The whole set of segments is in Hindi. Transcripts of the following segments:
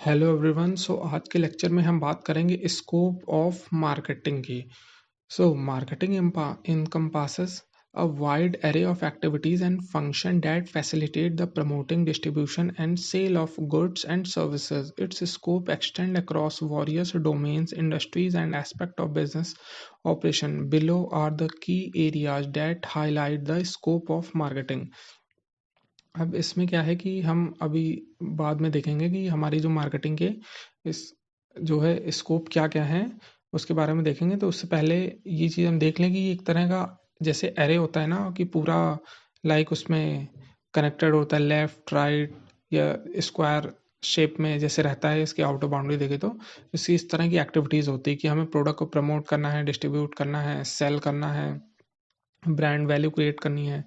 Hello everyone. आज के लेक्चर में हम बात करेंगे स्कोप ऑफ मार्केटिंग की। Marketing encompasses a wide array of activities and functions that facilitate the promoting, distribution, and sale of goods and services. Its scope extends across various domains, industries, and aspects of business operation. Below are the key areas that highlight the scope of marketing. अब इसमें क्या है कि हम अभी बाद में देखेंगे कि हमारी जो मार्केटिंग के इस जो है स्कोप क्या क्या है, उसके बारे में देखेंगे। तो उससे पहले ये चीज़ हम देख लें कि एक तरह का जैसे एरे होता है ना, कि पूरा लाइक उसमें कनेक्टेड होता है लेफ्ट राइट या स्क्वायर शेप में जैसे रहता है। इसकी आउटर बाउंड्री देखें तो इसकी इस तरह की एक्टिविटीज़ होती है कि हमें प्रोडक्ट को प्रमोट करना है, डिस्ट्रीब्यूट करना है, सेल करना है, ब्रांड वैल्यू क्रिएट करनी है।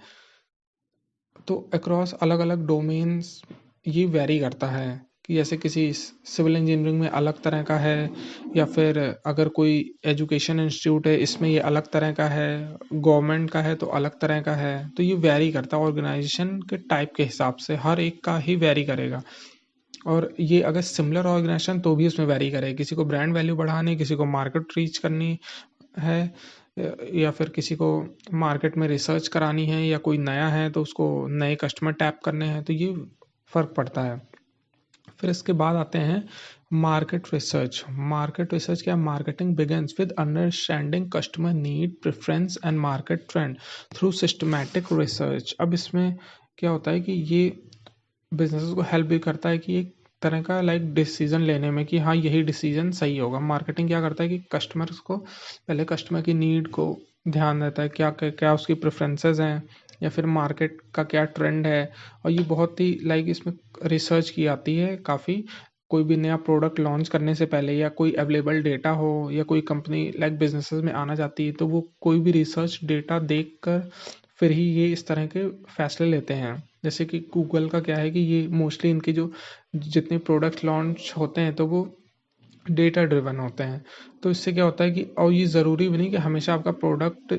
तो अक्रॉस अलग अलग डोमेन्स ये वेरी करता है कि जैसे किसी सिविल इंजीनियरिंग में अलग तरह का है, या फिर अगर कोई एजुकेशन इंस्टीट्यूट है इसमें ये अलग तरह का है, गवर्नमेंट का है तो अलग तरह का है। तो ये वेरी करता है ऑर्गेनाइजेशन के टाइप के हिसाब से, हर एक का ही वेरी करेगा। और ये अगर सिमिलर ऑर्गेनाइजेशन तो भी उसमें वेरी करे, किसी को ब्रांड वैल्यू बढ़ानी, किसी को मार्केट रीच करनी है, या फिर किसी को मार्केट में रिसर्च करानी है, या कोई नया है तो उसको नए कस्टमर टैप करने हैं। तो ये फ़र्क पड़ता है। फिर इसके बाद आते हैं मार्केट रिसर्च। मार्केट रिसर्च क्या? Marketing begins with understanding customer need, preference and market trend through systematic research. अब इसमें क्या होता है कि ये बिजनेस को हेल्प भी करता है कि एक तरह का लाइक डिसीजन लेने में कि हाँ यही डिसीजन सही होगा। मार्केटिंग क्या करता है कि कस्टमर्स को पहले कस्टमर की नीड को ध्यान देता है, क्या क्या, क्या उसकी प्रेफरेंसेस हैं, या फिर मार्केट का क्या ट्रेंड है। और ये बहुत ही लाइक इसमें रिसर्च की आती है काफ़ी। कोई भी नया प्रोडक्ट लॉन्च करने से पहले, या कोई अवेलेबल डेटा हो, या कोई कंपनी लाइक बिजनेसेस में आना चाहती है, तो वो कोई भी रिसर्च डेटा देख कर फिर ही ये इस तरह के फैसले लेते हैं। जैसे कि गूगल का क्या है कि ये मोस्टली इनके जो जितने प्रोडक्ट लॉन्च होते हैं तो वो डेटा ड्रिवन होते हैं। तो इससे क्या होता है कि और ये ज़रूरी भी नहीं कि हमेशा आपका प्रोडक्ट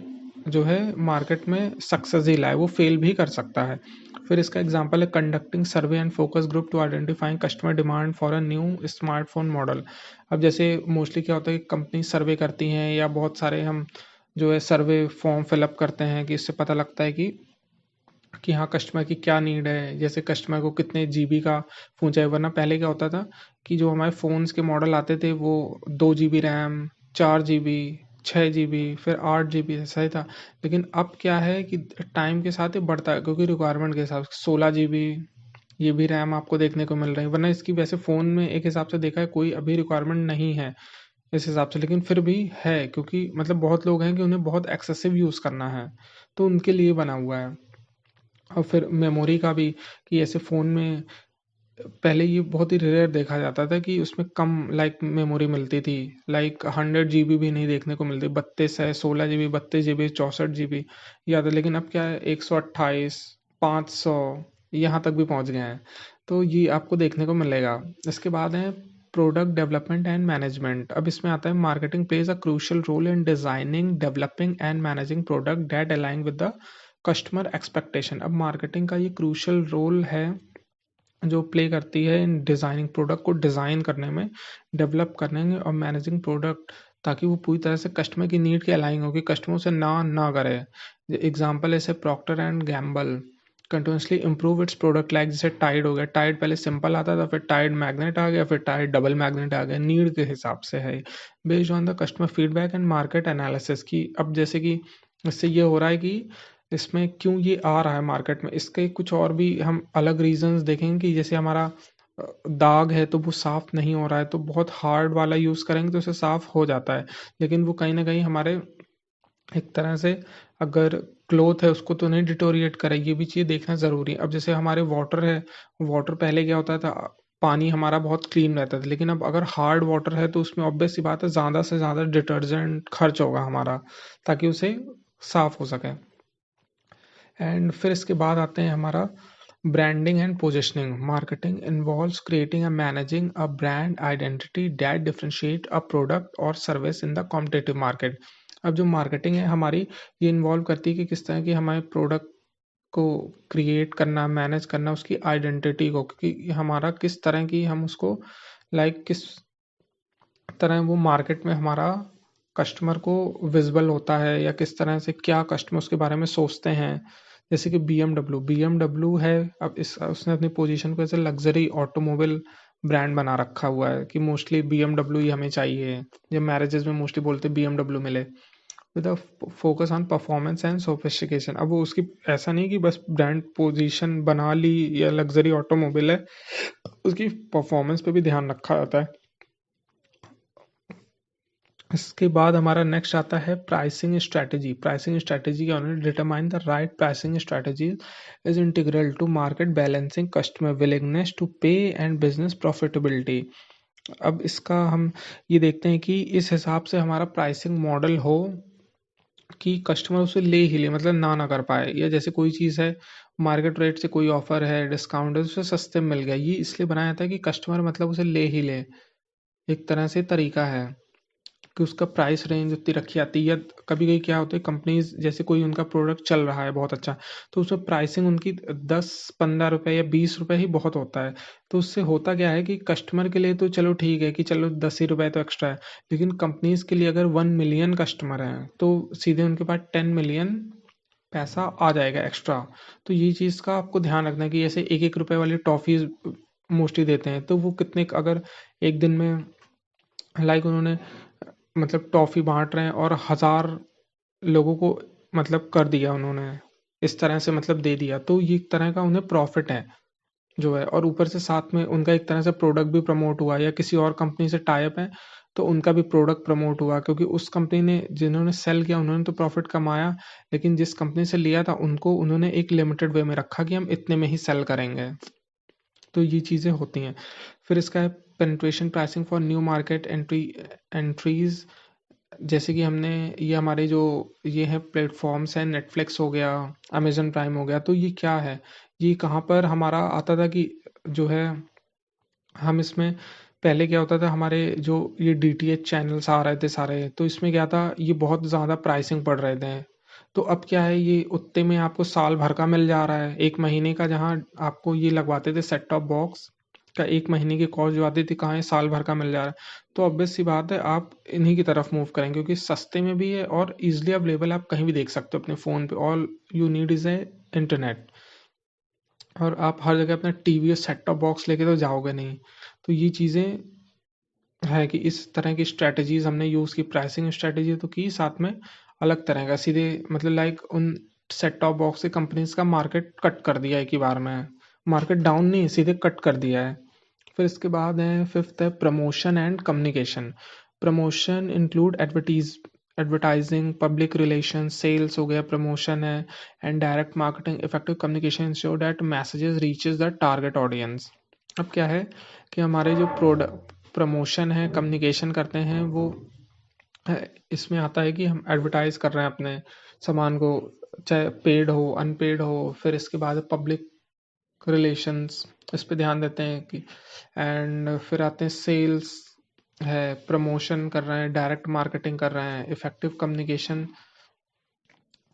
जो है मार्केट में सक्सेस ही लाए, वो फेल भी कर सकता है। फिर इसका एग्जांपल है conducting survey and focus group to identifying customer demand for a new smartphone model. अब जैसे मोस्टली क्या होता है कि कंपनी सर्वे करती हैं, या बहुत सारे हम जो है सर्वे फॉर्म फिलअप करते हैं, कि इससे पता लगता है कि हाँ कस्टमर की क्या नीड है। जैसे कस्टमर को कितने जीबी का फ़ोन चाहिए, वरना पहले क्या होता था कि जो हमारे फ़ोन्स के मॉडल आते थे वो 2 GB रैम, 4 GB, 6 GB, फिर 8 GB ऐसा ही था। लेकिन अब क्या है कि टाइम के साथ ये बढ़ता है, क्योंकि रिक्वायरमेंट के हिसाब से 16 GB ये भी रैम आपको देखने को मिल रही है। वरना इसकी वैसे फ़ोन में एक हिसाब से देखा है कोई अभी रिक्वायरमेंट नहीं है इस हिसाब से, लेकिन फिर भी है, क्योंकि मतलब बहुत लोग हैं कि उन्हें बहुत एक्सेसिव यूज़ करना है, तो उनके लिए बना हुआ है। और फिर मेमोरी का भी, कि ऐसे फ़ोन में पहले ये बहुत ही रेयर देखा जाता था कि उसमें कम लाइक मेमोरी मिलती थी, लाइक 100 GB भी नहीं देखने को मिलती। 32 है, 16 GB, 32 GB, 64 GB याद है। लेकिन अब क्या है, 128, 500 यहाँ तक भी पहुँच गए हैं। तो ये आपको देखने को मिलेगा। इसके बाद है प्रोडक्ट डेवलपमेंट एंड मैनेजमेंट। अब इसमें आता है marketing plays a crucial role in designing, developing and managing product that align with the customer expectation. अब मार्केटिंग का ये क्रूशियल रोल है जो प्ले करती है इन डिज़ाइनिंग, प्रोडक्ट को डिज़ाइन करने में, डेवलप करने में, और मैनेजिंग प्रोडक्ट, ताकि वो पूरी तरह से कस्टमर की नीड के अलाइन हो, कि कस्टमर से ना करे। एग्जांपल ऐसे Procter and Gamble continuously improve its product, like जैसे टाइड हो गया। टाइड पहले सिंपल आता था, फिर टाइड मैग्नेट आ गया, फिर टाइड डबल मैग्नेट आ गया। नीड के हिसाब से है, based on the customer feedback and market analysis. की अब जैसे कि इससे ये हो रहा है कि इसमें क्यों ये आ रहा है मार्केट में, इसके कुछ और भी हम अलग रीजंस देखेंगे। कि जैसे हमारा दाग है तो वो साफ नहीं हो रहा है, तो बहुत हार्ड वाला यूज़ करेंगे तो उसे साफ हो जाता है, लेकिन वो कहीं ना कहीं हमारे एक तरह से अगर क्लोथ है उसको तो नहीं डिटोरिएट करे। ये भी चीज़ देखना ज़रूरी है। अब जैसे हमारे वाटर है, वाटर पहले क्या होता था, पानी हमारा बहुत क्लीन रहता था, लेकिन अब अगर हार्ड वाटर है तो उसमें ऑब्वियस सी बात है ज़्यादा से ज़्यादा डिटर्जेंट खर्च होगा हमारा, ताकि उसे साफ हो सके। एंड फिर इसके बाद आते हैं हमारा branding and positioning. Marketing involves creating and managing a brand identity that differentiate a product और service in the competitive market. अब जो मार्केटिंग है हमारी, ये इन्वॉल्व करती है कि किस तरह की हमारे प्रोडक्ट को क्रिएट करना, मैनेज करना, उसकी आइडेंटिटी को, कि हमारा किस तरह की हम उसको लाइक किस तरह वो मार्केट में हमारा कस्टमर को विजिबल होता है, या किस तरह से क्या कस्टमर उसके बारे में सोचते हैं। जैसे कि बी एम डब्ल्यू है, अब इस उसने अपनी पोजीशन को ऐसे लग्जरी ऑटोमोबाइल ब्रांड बना रखा हुआ है कि मोस्टली बी एम डब्ल्यू ही हमें चाहिए। जब मैरिजेस में मोस्टली बोलते बी एम डब्ल्यू मिले, with a focus on performance and sophistication. अब वो उसकी ऐसा नहीं कि बस ब्रांड पोजीशन बना ली या लग्जरी ऑटोमोबाइल है, उसकी परफॉर्मेंस पे भी ध्यान रखा जाता है। इसके बाद हमारा नेक्स्ट आता है प्राइसिंग स्ट्रैटेजी। प्राइसिंग स्ट्रैटेजी क्या होनी है? Determine the right pricing strategy is integral to market balancing customer willingness to pay and business profitability. अब इसका हम ये देखते हैं कि इस हिसाब से हमारा प्राइसिंग मॉडल हो कि कस्टमर उसे ले ही ले, मतलब ना कर पाए। या जैसे कोई चीज़ है, मार्केट रेट से कोई ऑफर है, डिस्काउंट है, उसे सस्ते में मिल गया, ये इसलिए बनाया जाता है कि कस्टमर मतलब उसे ले ही ले। एक तरह से तरीका है कि उसका प्राइस रेंज उतनी रखी जाती है। या कभी कभी क्या होता है, कंपनीज जैसे कोई उनका प्रोडक्ट चल रहा है बहुत अच्छा, तो उसमें प्राइसिंग उनकी 10-15 रुपए या 20 रुपए ही बहुत होता है। तो उससे होता क्या है कि कस्टमर के लिए तो चलो ठीक है कि चलो 10 ही रुपए तो एक्स्ट्रा है, लेकिन कंपनीज के लिए अगर 1 मिलियन कस्टमर हैं तो सीधे उनके पास 10 मिलियन पैसा आ जाएगा एक्स्ट्रा। तो ये चीज़ का आपको ध्यान रखना है कि जैसे 1-1 रुपए वाली टॉफ़ीज मोस्टली देते हैं, तो वो कितने, अगर एक दिन में लाइक उन्होंने मतलब टॉफ़ी बांट रहे हैं और 1000 लोगों को मतलब कर दिया उन्होंने, इस तरह से मतलब दे दिया, तो ये एक तरह का उन्हें प्रॉफिट है जो है। और ऊपर से साथ में उनका एक तरह से प्रोडक्ट भी प्रमोट हुआ, या किसी और कंपनी से टाई अप है तो उनका भी प्रोडक्ट प्रमोट हुआ, क्योंकि उस कंपनी ने जिन्होंने सेल किया उन्होंने तो प्रॉफिट कमाया, लेकिन जिस कंपनी से लिया था उनको उन्होंने एक लिमिटेड वे में रखा कि हम इतने में ही सेल करेंगे। तो ये चीज़ें होती हैं। फिर इसका है penetration pricing for new market entries. जैसे कि हमने ये हमारे जो ये हैं प्लेटफॉर्म्स हैं, नेटफ्लिक्स हो गया, अमेजन प्राइम हो गया, तो ये क्या है, ये कहाँ पर हमारा आता था कि जो है हम इसमें पहले क्या होता था, हमारे जो ये डीटीएच चैनल्स आ रहे थे सारे, तो इसमें क्या था, ये बहुत ज़्यादा प्राइसिंग पड़ रहे थे। तो अब क्या है, ये उतने में आपको साल भर का मिल जा रहा है, 1 महीने का। जहाँ आपको ये लगवाते थे सेट टॉप बॉक्स का 1 महीने की कॉस्ट जो आती थी, कहाँ ये साल भर का मिल जा रहा है। तो ऑब्वियस सी बात है, आप इन्हीं की तरफ मूव करेंगे क्योंकि सस्ते में भी है और ईजिली अवेलेबल, आप कहीं भी देख सकते हो अपने फ़ोन पे। All you need is a internet. और आप हर जगह अपना टीवी और सेट टॉप बॉक्स लेके तो जाओगे नहीं। तो ये चीज़ें है कि इस तरह की स्ट्रैटेजीज हमने यूज़ की। प्राइसिंग स्ट्रैटेजी तो की, साथ में अलग तरह का सीधे मतलब लाइक उन सेट टॉप बॉक्स से कंपनीज का मार्केट कट कर दिया एक ही बार में। मार्केट डाउन नहीं, सीधे कट कर दिया है। फिर इसके बाद है फिफ्थ है promotion and communication. Promotion include advertising, public relation, sales हो गया, प्रमोशन है, and direct marketing. Effective communication ensure that messages reaches the target audience. अब क्या है कि हमारे जो प्रोडक्ट प्रमोशन है, कम्युनिकेशन करते हैं, वो इसमें आता है कि हम एडवर्टाइज कर रहे हैं अपने सामान को, चाहे पेड हो अनपेड हो। फिर इसके बाद पब्लिक रिलेशंस, इस पे ध्यान देते हैं कि, एंड फिर आते हैं सेल्स है, प्रमोशन कर रहे हैं, डायरेक्ट मार्केटिंग कर रहे हैं, इफेक्टिव कम्युनिकेशन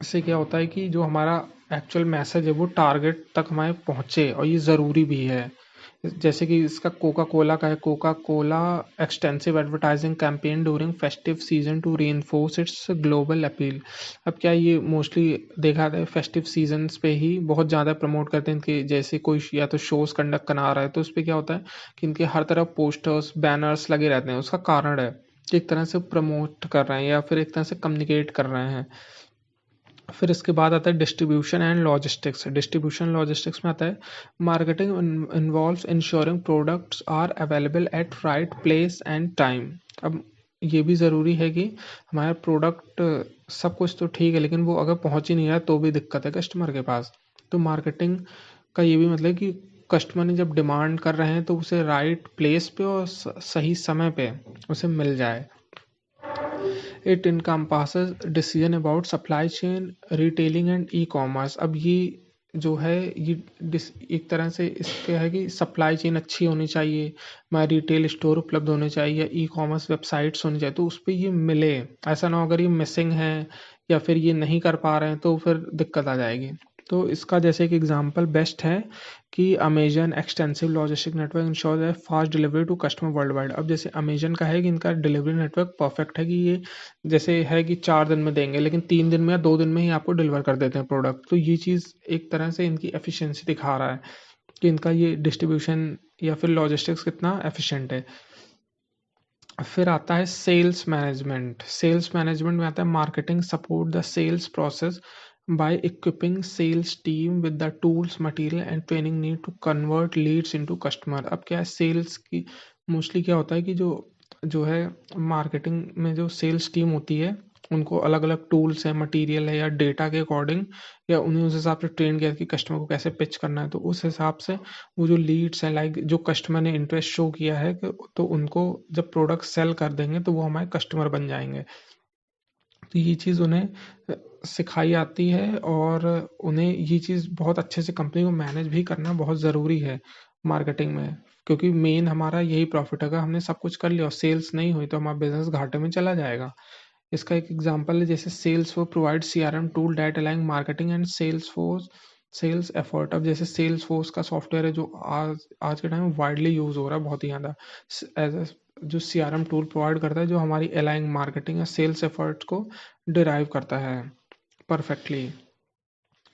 से क्या होता है कि जो हमारा एक्चुअल मैसेज है वो टारगेट तक हमारे पहुँचे, और ये ज़रूरी भी है। जैसे कि इसका कोका कोला का है, Coca Cola extensive advertising campaign during festive season two reinforce it's global appeal. अब क्या ये मोस्टली देखा जाता है फेस्टिव सीजन्स पे ही बहुत ज़्यादा प्रमोट करते हैं कि जैसे कोई या तो शोज़ कंडक्ट करा रहा है, तो उस पर क्या होता है कि इनके हर तरफ पोस्टर्स बैनर्स लगे रहते हैं। उसका कारण है कि एक तरह से प्रमोट कर रहे हैं या फिर एक तरह से कम्युनिकेट कर रहे हैं। फिर इसके बाद आता है distribution and logistics. Distribution logistics में आता है marketing involves ensuring products are available at right place and time. अब ये भी ज़रूरी है कि हमारा प्रोडक्ट सब कुछ तो ठीक है, लेकिन वो अगर पहुंच ही नहीं रहा तो भी दिक्कत है कस्टमर के पास। तो मार्केटिंग का ये भी मतलब कि कस्टमर ने जब डिमांड कर रहे हैं तो उसे राइट प्लेस पे और सही समय पे उसे मिल जाए। It encompasses decision about supply chain, retailing and e-commerce। अब ये जो है ये एक तरह से इसके है कि सप्लाई चेन अच्छी होनी चाहिए, हमारे रिटेल स्टोर उपलब्ध होने चाहिए, या ई कॉमर्स वेबसाइट्स होनी चाहिए, तो उस पर ये मिले। ऐसा ना हो अगर ये मिसिंग है या फिर ये नहीं कर पा रहे हैं तो फिर दिक्कत आ जाएगी। तो इसका जैसे एक एग्जांपल बेस्ट है कि Amazon extensive logistic network ensure है fast delivery to customer world wide. अब जैसे अमेजन का है कि इनका डिलीवरी नेटवर्क परफेक्ट है कि ये जैसे है कि 4 दिन में देंगे, लेकिन 3 दिन में या 2 दिन में ही आपको डिलीवर कर देते हैं प्रोडक्ट। तो ये चीज़ एक तरह से इनकी एफिशिएंसी दिखा रहा है कि इनका ये डिस्ट्रीब्यूशन या फिर लॉजिस्टिक्स कितना एफिशिएंट है। फिर आता है सेल्स मैनेजमेंट। सेल्स मैनेजमेंट में आता है marketing support the sales process by equipping sales team with the tools material and training need to convert leads into customer. अब क्या है, सेल्स की मोस्टली क्या होता है कि जो जो है मार्केटिंग में जो सेल्स टीम होती है उनको अलग अलग टूल्स है, मटेरियल है या डेटा के अकॉर्डिंग या उन्हें उस हिसाब से ट्रेन किया कि कस्टमर को कैसे पिच करना है। तो उस हिसाब से वो जो लीड्स हैं, लाइक जो कस्टमर ने इंटरेस्ट शो किया है तो उनको जब प्रोडक्ट सेल कर देंगे तो वो हमारे कस्टमर बन जाएंगे। तो ये चीज़ उन्हें सिखाई आती है और उन्हें ये चीज़ बहुत अच्छे से कंपनी को मैनेज भी करना बहुत ज़रूरी है मार्केटिंग में, क्योंकि मेन हमारा यही प्रॉफिट है। अगर हमने सब कुछ कर लिया और सेल्स नहीं हुई तो हमारा बिजनेस घाटे में चला जाएगा। इसका एक एग्जांपल है जैसे sales force provide CRM tool that aligning marketing and sales force sales effort. अब जैसे सेल्स फोर्स का सॉफ्टवेयर है जो आज आज के टाइम में वाइडली यूज हो रहा है बहुत ही ज़्यादा, एज जो सीआरएम टूल प्रोवाइड करता है जो हमारी अलाइंग मार्केटिंग या सेल्स एफर्ट्स को डिराइव करता है परफेक्टली।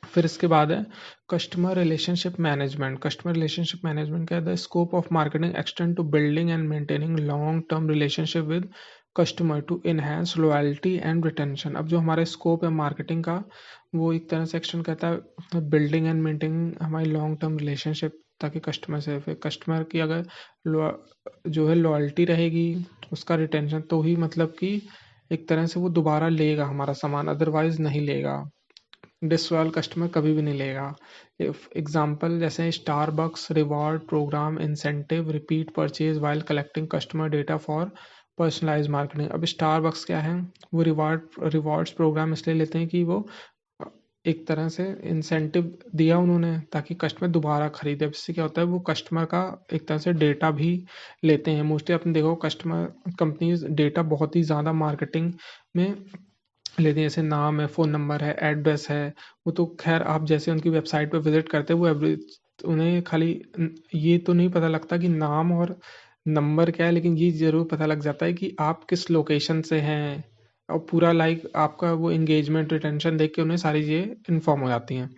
फिर इसके बाद है customer relationship management. Customer relationship management क्या है, the scope of marketing extend to building and maintaining long term relationship with customer to enhance loyalty and retention. अब जो हमारा स्कोप है मार्केटिंग का वो एक तरह से एक्सटेंड करता है बिल्डिंग एंड मेंटेनिंग हमारी लॉन्ग टर्म रिलेशनशिप, ताकि कस्टमर से फिर कस्टमर की अगर जो है लॉयल्टी रहेगी उसका रिटेंशन, तो ही मतलब कि एक तरह से वो दोबारा लेगा हमारा सामान, अदरवाइज नहीं लेगा। डिसलॉयल कस्टमर कभी भी नहीं लेगा। एग्जाम्पल जैसे Starbucks reward program incentive repeat purchase while collecting customer data for personalise marketing. अब स्टारबक्स क्या है, वो रिवॉर्ड्स प्रोग्राम इसलिए लेते हैं कि वो एक तरह से इंसेंटिव दिया उन्होंने ताकि कस्टमर दोबारा खरीदे। अब इससे क्या होता है, वो कस्टमर का एक तरह से डेटा भी लेते हैं। मोस्टली आपने देखो कस्टमर कंपनीज डेटा बहुत ही ज़्यादा मार्केटिंग में लेते हैं, जैसे नाम है, फ़ोन नंबर है, एड्रेस है। वो तो खैर आप जैसे उनकी वेबसाइट पे विजिट करते हैं वो उन्हें खाली ये तो नहीं पता लगता कि नाम और नंबर क्या है, लेकिन ये ज़रूर पता लग जाता है कि आप किस लोकेशन से हैं। और पूरा लाइक आपका वो एंगेजमेंट रिटेंशन देख के उन्हें सारी चीज़ें इन्फॉर्म हो जाती हैं।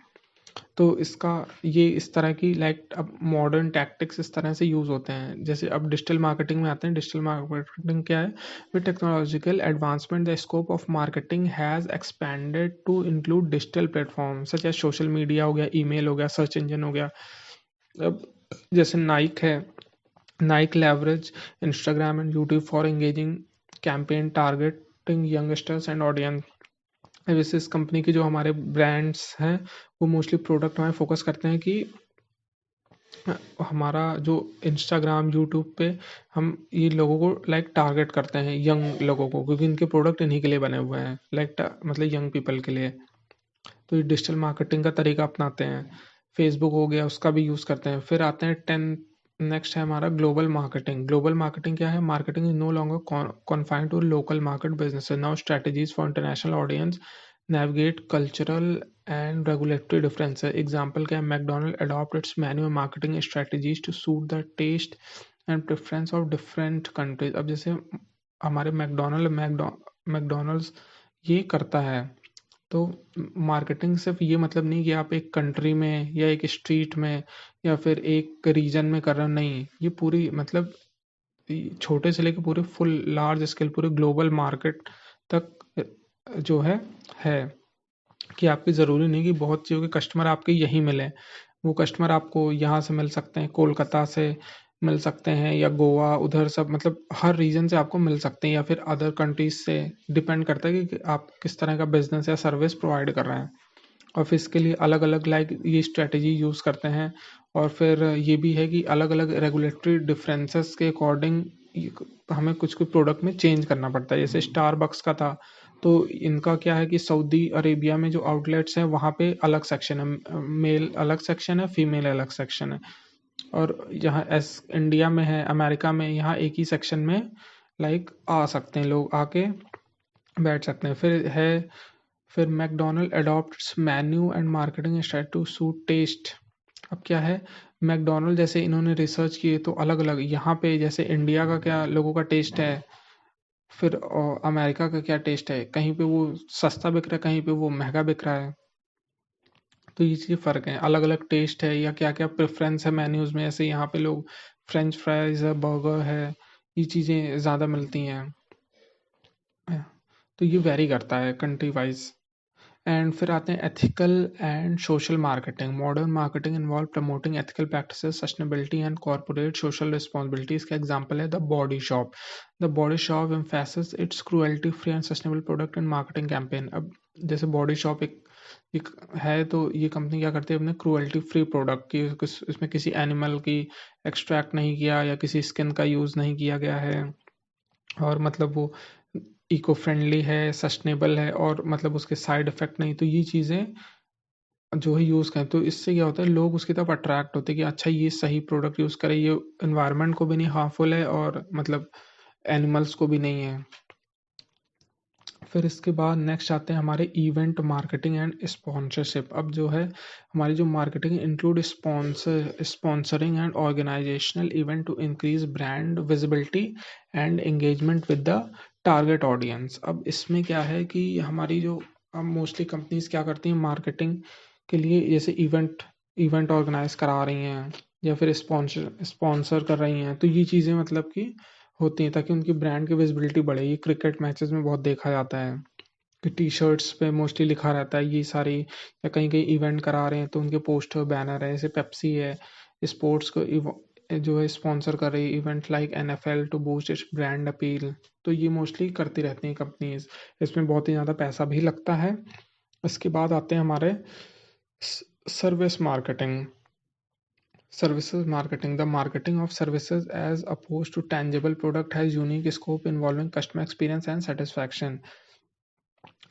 तो इसका ये इस तरह की लाइक अब मॉडर्न टैक्टिक्स इस तरह से यूज़ होते हैं। जैसे अब डिजिटल मार्केटिंग में आते हैं। डिजिटल मार्केटिंग क्या है, with technological advancement the scope of marketing has expanded to include digital platform such as social media हो गया, ईमेल हो गया, सर्च इंजन हो गया। अब जैसे नाइक है, Naik leverage Instagram and YouTube for engaging campaign targeting youngsters and audience. वैसे इस कंपनी के जो हमारे ब्रांड्स हैं वो मोस्टली प्रोडक्ट हमें फोकस करते हैं कि हमारा जो इंस्टाग्राम यूट्यूब पे हम ये लोगों को लाइक टारगेट करते हैं, यंग लोगों को, क्योंकि इनके प्रोडक्ट इन्हीं के लिए बने हुए हैं, लाइक मतलब यंग पीपल के लिए। तो ये डिजिटल मार्केटिंग का तरीका अपनाते हैं। फेसबुक हो गया उसका भी यूज़ करते हैं। फिर आते हैं 10 नेक्स्ट है हमारा ग्लोबल मार्केटिंग। ग्लोबल मार्केटिंग क्या है, marketing is no longer confined to local market business, now strategies for international audience navigate cultural and regulatory differences. Example क्या है, McDonald adopt its menu and marketing strategies to suit the taste and preference of different countries. अब जैसे हमारे मैकडोनल्ड्स ये करता है, तो मार्केटिंग सिर्फ ये मतलब नहीं कि आप एक कंट्री में या एक स्ट्रीट में या फिर एक रीजन में कर रहे हो, नहीं, ये पूरी मतलब छोटे से लेकर पूरे फुल लार्ज स्केल पूरे ग्लोबल मार्केट तक जो है कि आपकी ज़रूरी नहीं कि बहुत चीज़ों के कस्टमर आपके यहीं मिलें। वो कस्टमर आपको यहाँ से मिल सकते हैं, कोलकाता से मिल सकते हैं या गोवा, उधर सब मतलब हर रीजन से आपको मिल सकते हैं या फिर अदर कंट्रीज से। डिपेंड करता है कि आप किस तरह का बिजनेस या सर्विस प्रोवाइड कर रहे हैं। और फिर इसके लिए अलग अलग लाइक ये स्ट्रेटेजी यूज़ करते हैं। और फिर ये भी है कि अलग अलग रेगुलेटरी डिफरेंसेस के अकॉर्डिंग हमें कुछ कुछ प्रोडक्ट में चेंज करना पड़ता है। जैसे स्टारबक्स का था, तो इनका क्या है कि सऊदी अरेबिया में जो आउटलेट्स हैं वहाँ पे अलग सेक्शन है, मेल अलग सेक्शन है, फीमेल अलग सेक्शन है। और यहाँ इंडिया में है, अमेरिका में, यहाँ एक ही सेक्शन में लाइक आ सकते हैं लोग, आके बैठ सकते हैं। फिर है फिर McDonald adopts menu and marketing strategy to suit taste. अब क्या है, मैकडोनल्ड जैसे इन्होंने रिसर्च किए तो अलग अलग यहाँ पे जैसे इंडिया का क्या लोगों का टेस्ट है, फिर अमेरिका का क्या टेस्ट है, कहीं पे वो सस्ता बिक रहा है, कहीं पे वो महंगा बिक रहा है। तो ये चीज़ फ़र्क है, अलग अलग टेस्ट है या क्या क्या प्रेफरेंस है मेन्यूज़ में। ऐसे यहाँ पे लोग फ्रेंच फ्राइज है, बर्गर है, ये चीज़ें ज़्यादा मिलती हैं। तो ये वेरी करता है कंट्री वाइज। एंड फिर आते हैं ethical and social marketing. Modern marketing involve promoting ethical practices, sustainability and corporate social responsibility. इसका एग्जांपल है the body shop. The body shop emphasis it's cruelty free and sustainable product and marketing campaign. अब जैसे बॉडी शॉप एक है, तो ये कंपनी क्या करती है अपने क्रुएल्टी फ्री प्रोडक्ट की, इसमें किसी एनिमल की एक्सट्रैक्ट नहीं किया या किसी स्किन का यूज़ नहीं किया गया है, और मतलब वो इको फ्रेंडली है, सस्टेनेबल है, और मतलब उसके साइड इफ़ेक्ट नहीं। तो ये चीज़ें जो है यूज़ करें, तो इससे क्या होता है लोग उसकी तरफ अट्रैक्ट होते हैं कि अच्छा ये सही प्रोडक्ट यूज़ करें, ये एनवायरनमेंट को भी नहीं हार्मफुल है और मतलब एनिमल्स को भी नहीं है। फिर इसके बाद नेक्स्ट आते हैं हमारे इवेंट मार्केटिंग एंड स्पॉन्सरशिप। अब जो है हमारी जो marketing include sponsoring and organisational event to increase brand visibility and engagement with the target audience. अब इसमें क्या है कि हमारी जो अब मोस्टली कंपनीज क्या करती हैं मार्केटिंग के लिए, जैसे इवेंट इवेंट ऑर्गेनाइज करा रही हैं या फिर स्पॉन्सर स्पॉन्सर कर रही हैं, तो ये चीज़ें मतलब कि होती हैं ताकि उनकी ब्रांड की विजिबिलिटी बढ़े। ये क्रिकेट मैचेस में बहुत देखा जाता है कि टी शर्ट्स पे मोस्टली लिखा रहता है ये सारी, या कहीं कहीं इवेंट करा रहे हैं तो उनके पोस्टर बैनर है। जैसे पेप्सी है, स्पोर्ट्स को जो है स्पॉन्सर कर रही है event like NFL to boost its brand appeal. तो ये मोस्टली करती रहती हैं कंपनीज, इसमें बहुत ही ज़्यादा पैसा भी लगता है। इसके बाद आते हैं हमारे service marketing. Services marketing. The marketing of services as opposed to tangible product has unique scope involving customer experience and satisfaction.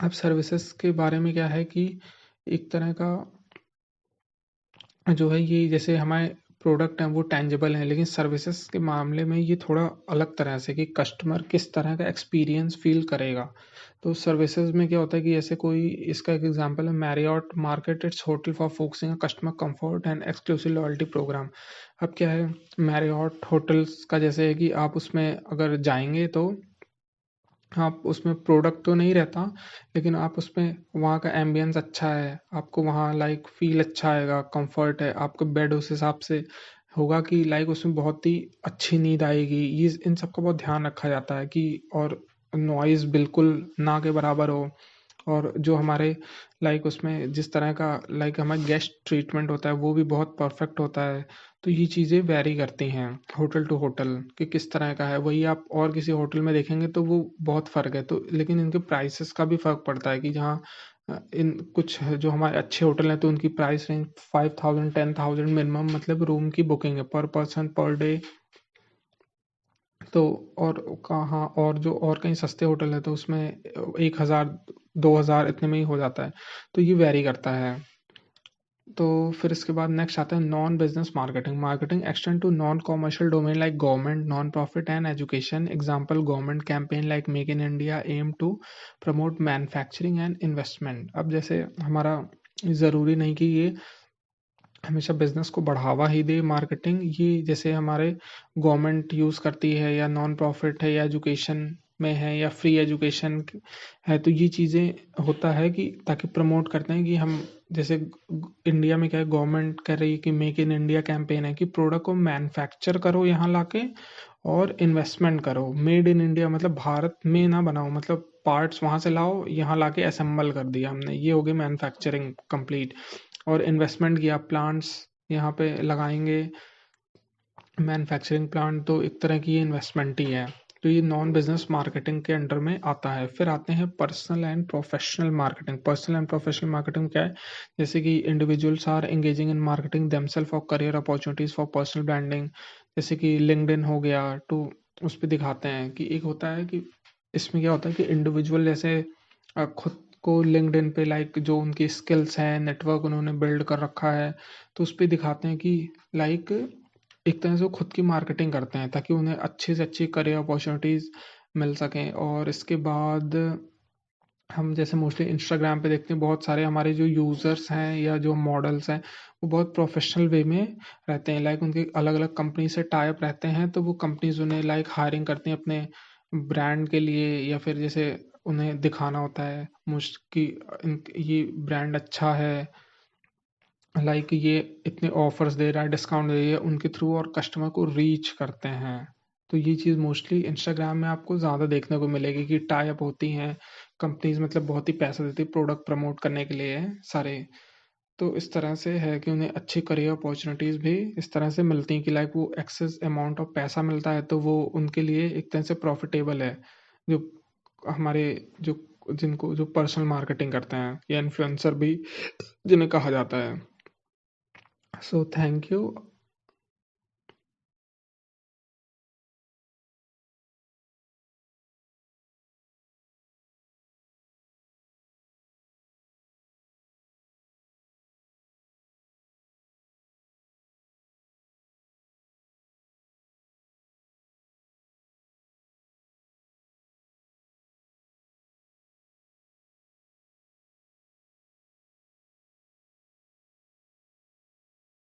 अब सर्विसेज के बारे में क्या है कि एक तरह का जो है ये जैसे हमारे प्रोडक्ट हैं वो टेंजिबल हैं, लेकिन सर्विसेज के मामले में ये थोड़ा अलग तरह से कि कस्टमर किस तरह का एक्सपीरियंस फील करेगा। तो सर्विसेज में क्या होता है कि जैसे कोई, इसका एक एग्जांपल है Marriott market its hotel for focusing customer comfort and exclusive loyalty program. अब क्या है मैरियट होटल्स का जैसे है कि आप उसमें अगर जाएंगे तो आप उसमें प्रोडक्ट तो नहीं रहता, लेकिन आप उसमें वहाँ का एम्बियंस अच्छा है, आपको वहाँ लाइक फील अच्छा आएगा, कंफर्ट है, आपका बेड उस हिसाब से होगा कि लाइक उसमें बहुत ही अच्छी नींद आएगी। ये इन सब का बहुत ध्यान रखा जाता है कि और नॉइज़ बिल्कुल ना के बराबर हो, और जो हमारे लाइक उसमें जिस तरह का लाइक हमारा गेस्ट ट्रीटमेंट होता है वो भी बहुत परफेक्ट होता है। तो ये चीज़ें वैरी करती हैं होटल टू होटल कि किस तरह का है। वही आप और किसी होटल में देखेंगे तो वो बहुत फ़र्क है, तो लेकिन इनके प्राइसेस का भी फ़र्क पड़ता है कि जहाँ इन कुछ जो हमारे अच्छे होटल हैं तो उनकी प्राइस रेंज 5000 10,000 मिनिमम मतलब रूम की बुकिंग है पर पर्सन पर डे। तो और कहाँ और जो और कहीं सस्ते होटल है तो उसमें 1000 2000 इतने में ही हो जाता है। तो ये वेरी करता है। तो फिर इसके बाद नेक्स्ट आता है non business marketing. Marketing extend to non commercial domain like government, non profit and education. Example government campaign like make in India aim to promote manufacturing and investment. अब जैसे हमारा ज़रूरी नहीं कि ये हमेशा बिजनेस को बढ़ावा ही दे मार्केटिंग, ये जैसे हमारे गवर्नमेंट यूज़ करती है या नॉन प्रॉफिट है या एजुकेशन में है या फ्री एजुकेशन है, तो ये चीज़ें होता है कि ताकि प्रमोट करते हैं कि हम जैसे इंडिया में क्या है गवर्नमेंट कह रही है कि मेक इन इंडिया कैंपेन है कि प्रोडक्ट को मैन्युफैक्चर करो यहाँ लाके और इन्वेस्टमेंट करो। मेड इन इंडिया मतलब भारत में ना बनाओ, मतलब पार्ट्स वहाँ से लाओ यहाँ लाके असेंबल कर दिया हमने, ये हो गई मैन्युफैक्चरिंग कंप्लीट। और इन्वेस्टमेंट किया, प्लांट्स यहाँ पे लगाएंगे मैन्युफैक्चरिंग प्लांट, तो एक तरह की ये इन्वेस्टमेंट ही है। तो ये नॉन बिजनेस मार्केटिंग के अंडर में आता है। फिर आते हैं personal and professional marketing. Personal and professional marketing क्या है, जैसे कि individuals are engaging in marketing themselves for career opportunities for personal branding. जैसे कि लिंक्डइन हो गया, तो उस पर दिखाते हैं कि एक होता है कि इसमें क्या होता है कि इंडिविजुअल जैसे खुद को लिंक्डइन पे लाइक जो उनकी स्किल्स हैं, नेटवर्क उन्होंने बिल्ड कर रखा है, तो उस पर दिखाते हैं कि लाइक एक तरह से वो खुद की मार्केटिंग करते हैं ताकि उन्हें अच्छी से अच्छी करियर अपॉर्चुनिटीज़ मिल सकें। और इसके बाद हम जैसे मोस्टली इंस्टाग्राम पे देखते हैं बहुत सारे हमारे जो यूज़र्स हैं या जो मॉडल्स हैं, वो बहुत प्रोफेशनल वे में रहते हैं। लाइक उनके अलग-अलग कंपनी से टाई अप रहते हैं, तो वो कंपनीज़ उन्हें लाइक हायरिंग करती हैं अपने ब्रांड के लिए, या फिर जैसे उन्हें दिखाना होता है मुझ कि ये ब्रांड अच्छा है, लाइक ये इतने ऑफर्स दे रहा है, डिस्काउंट दे रही है, उनके थ्रू और कस्टमर को रीच करते हैं। तो ये चीज़ मोस्टली इंस्टाग्राम में आपको ज़्यादा देखने को मिलेगी कि टाई अप होती हैं कंपनीज़, मतलब बहुत ही पैसा देती है प्रोडक्ट प्रमोट करने के लिए सारे। तो इस तरह से है कि उन्हें अच्छी करियर अपॉर्चुनिटीज़ भी इस तरह से मिलती हैं कि लाइक वो एक्सेस अमाउंट ऑफ पैसा मिलता है, तो वो उनके लिए एक तरह से प्रॉफिटेबल है। जो हमारे जो जिनको जो पर्सनल मार्केटिंग करते हैं या इन्फ्लुएंसर भी जिन्हें कहा जाता है। So thank you.